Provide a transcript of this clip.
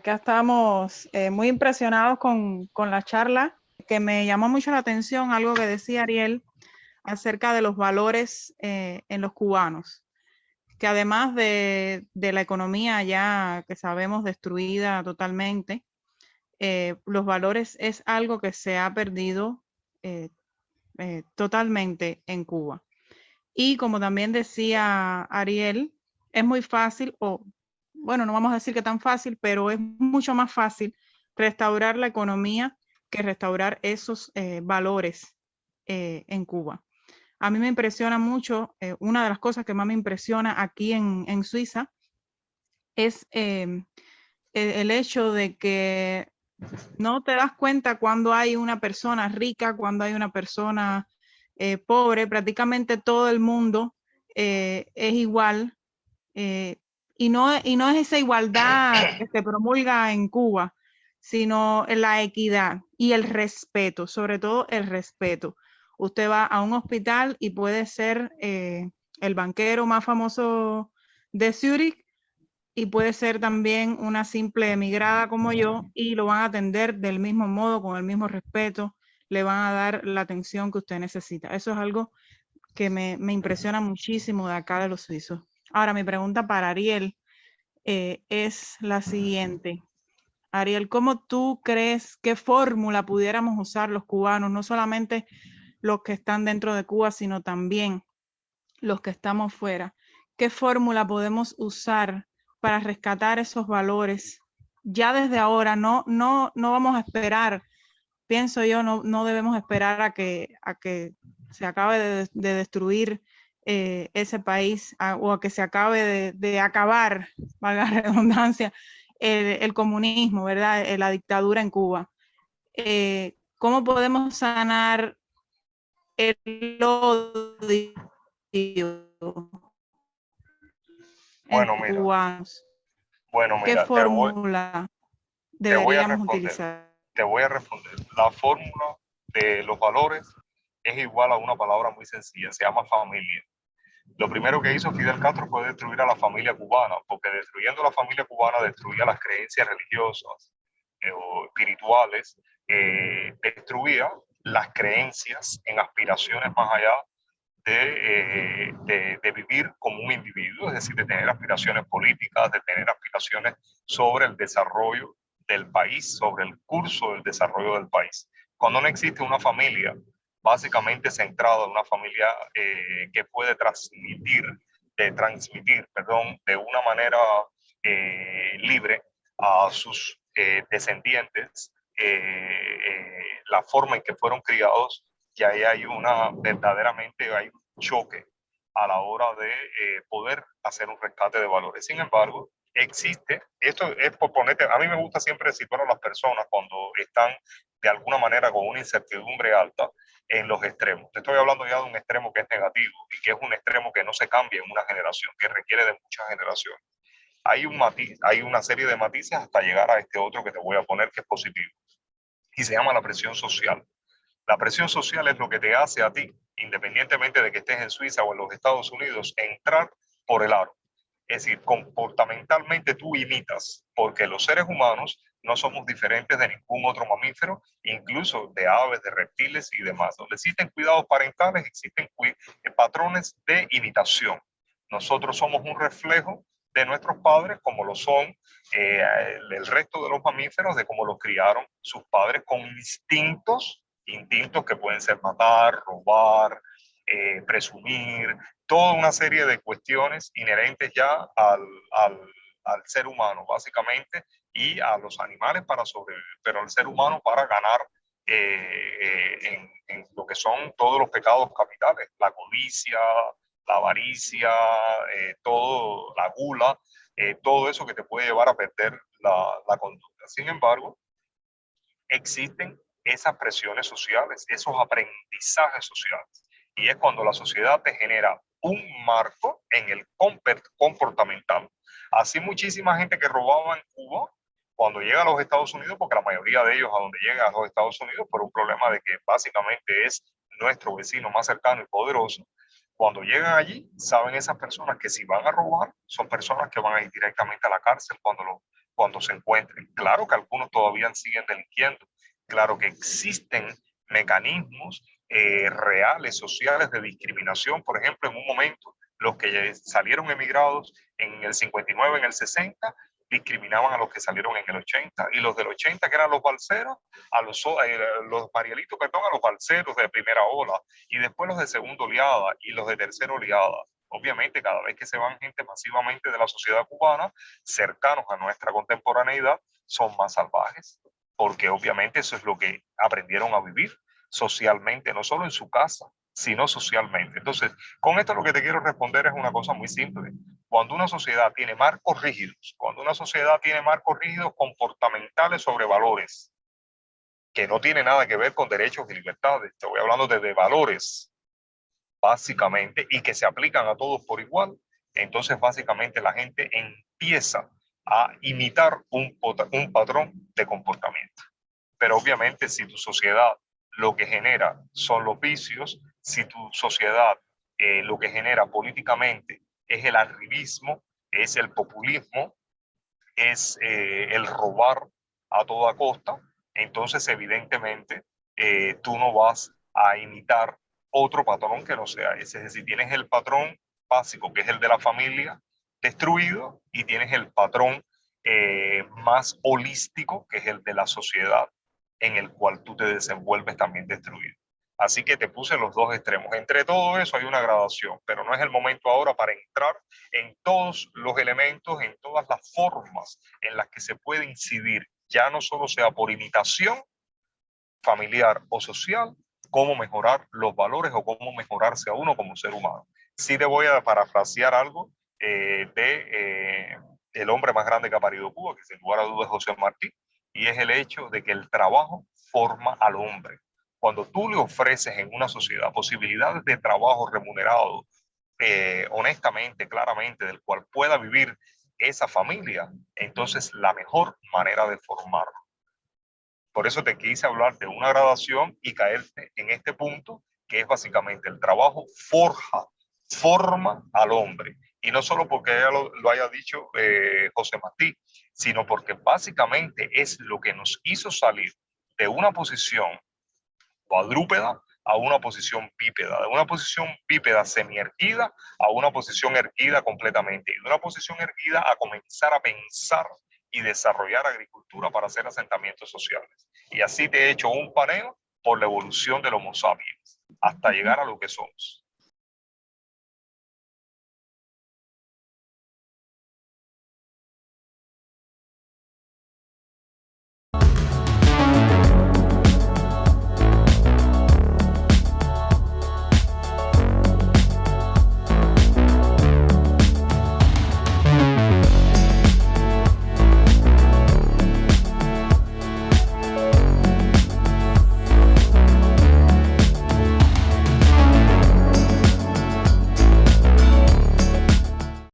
acá estamos muy impresionados con la charla, que me llamó mucho la atención algo que decía Ariel acerca de los valores en los cubanos, que además de la economía ya que sabemos destruida totalmente, los valores es algo que se ha perdido eh, totalmente en Cuba. Y como también decía Ariel, es muy fácil, o bueno, no vamos a decir que tan fácil, pero es mucho más fácil restaurar la economía que restaurar esos valores en Cuba. A mí me impresiona mucho, una de las cosas que más me impresiona aquí en Suiza es el hecho de que no te das cuenta cuando hay una persona rica, cuando hay una persona pobre, prácticamente todo el mundo es igual, eh, y no es esa igualdad que se promulga en Cuba, sino la equidad y el respeto, sobre todo el respeto. Usted va a un hospital y puede ser el banquero más famoso de Zurich, y puede ser también una simple emigrada como yo, y lo van a atender del mismo modo, con el mismo respeto, le van a dar la atención que usted necesita. Eso es algo que me impresiona muchísimo de acá de los suizos. Ahora, mi pregunta para Ariel es la siguiente. Ariel, ¿cómo tú crees qué fórmula pudiéramos usar los cubanos, no solamente los que están dentro de Cuba, sino también los que estamos fuera? ¿Qué fórmula podemos usar para rescatar esos valores ya desde ahora? No vamos a esperar, pienso yo, no debemos esperar a que se acabe de destruir ese país, o a que se acabe de acabar, valga la redundancia, el comunismo, ¿verdad? La dictadura en Cuba. ¿Cómo podemos sanar el odio Bueno, entre mira, cubanos? bueno, ¿Qué mira, fórmula te voy a deberíamos responder, utilizar? te voy a responder. La fórmula de los valores es igual a una palabra muy sencilla, se llama familia. Lo primero que hizo Fidel Castro fue destruir a la familia cubana, porque destruyendo la familia cubana destruía las creencias religiosas o espirituales, destruía las creencias en aspiraciones más allá de vivir como un individuo, es decir, de tener aspiraciones políticas, de tener aspiraciones sobre el desarrollo del país, sobre el curso del desarrollo del país. Cuando no existe una familia básicamente centrada, una familia que puede transmitir, perdón, de una manera libre a sus descendientes la forma en que fueron criados, y ahí hay verdaderamente hay un choque a la hora de poder hacer un rescate de valores. Sin embargo, existe, esto es por ponerte, a mí me gusta siempre situar a las personas cuando están de alguna manera con una incertidumbre alta en los extremos. Te estoy hablando ya de un extremo que es negativo y que es un extremo que no se cambia en una generación, que requiere de muchas generaciones. Hay un matiz, hay una serie de matices hasta llegar a este otro que te voy a poner que es positivo y se llama la presión social. La presión social es lo que te hace a ti, independientemente de que estés en Suiza o en los Estados Unidos, entrar por el aro. Es decir, comportamentalmente tú imitas, porque los seres humanos no somos diferentes de ningún otro mamífero, incluso de aves, de reptiles y demás. Donde existen cuidados parentales, existen patrones de imitación. Nosotros somos un reflejo de nuestros padres, como lo son el resto de los mamíferos, de cómo los criaron sus padres con instintos que pueden ser matar, robar, presumir, toda una serie de cuestiones inherentes ya al ser humano, básicamente, y a los animales para sobrevivir, pero al ser humano para ganar en lo que son todos los pecados capitales, la codicia, la avaricia, todo, la gula, todo eso que te puede llevar a perder la conducta. Sin embargo, existen esas presiones sociales, esos aprendizajes sociales. Y es cuando la sociedad te genera un marco en el comportamental. Así muchísima gente que robaba en Cuba, cuando llega a los Estados Unidos, porque la mayoría de ellos a donde llega a los Estados Unidos por un problema de que básicamente es nuestro vecino más cercano y poderoso, cuando llegan allí, saben esas personas que si van a robar, son personas que van a ir directamente a la cárcel cuando cuando se encuentren. Claro que algunos todavía siguen delinquiendo, claro que existen mecanismos reales, sociales de discriminación. Por ejemplo, en un momento, los que salieron emigrados en el 59, en el 60, discriminaban a los que salieron en el 80, y los del 80, que eran los balseros, los marielitos, perdón, a los balseros de primera ola, y después los de segunda oleada y los de tercera oleada. Obviamente, cada vez que se van gente masivamente de la sociedad cubana, cercanos a nuestra contemporaneidad, son más salvajes, porque obviamente eso es lo que aprendieron a vivir socialmente, no solo en su casa, sino socialmente. Entonces, con esto lo que te quiero responder es una cosa muy simple. Cuando una sociedad tiene marcos rígidos, cuando una sociedad tiene marcos rígidos comportamentales sobre valores, que no tiene nada que ver con derechos y libertades, te voy hablando de valores, básicamente, y que se aplican a todos por igual, entonces básicamente la gente empieza a imitar un patrón de comportamiento. Pero obviamente si tu sociedad lo que genera son los vicios, si tu sociedad lo que genera políticamente es el arribismo, es el populismo, es el robar a toda costa, entonces evidentemente tú no vas a imitar otro patrón que no sea ese. Es decir, tienes el patrón básico, que es el de la familia destruido, y tienes el patrón más holístico, que es el de la sociedad, en el cual tú te desenvuelves también destruido. Así que te puse los dos extremos. Entre todo eso hay una gradación, pero no es el momento ahora para entrar en todos los elementos, en todas las formas en las que se puede incidir, ya no solo sea por imitación familiar o social, cómo mejorar los valores o cómo mejorarse a uno como ser humano. Sí te voy a parafrasear algo el hombre más grande que ha parido Cuba, que sin lugar a dudas es José Martí, y es el hecho de que el trabajo forma al hombre. Cuando tú le ofreces en una sociedad posibilidades de trabajo remunerado, honestamente, claramente, del cual pueda vivir esa familia, entonces la mejor manera de formarlo. Por eso te quise hablar de una gradación y caerte en este punto, que es básicamente el trabajo forma al hombre. Y no solo porque ella lo haya dicho José Martí, sino porque básicamente es lo que nos hizo salir de una posición cuadrúpeda a una posición bípeda, de una posición bípeda semierguida a una posición erguida completamente, y de una posición erguida a comenzar a pensar y desarrollar agricultura para hacer asentamientos sociales. Y así te he hecho un paneo por la evolución del Homo sapiens hasta llegar a lo que somos.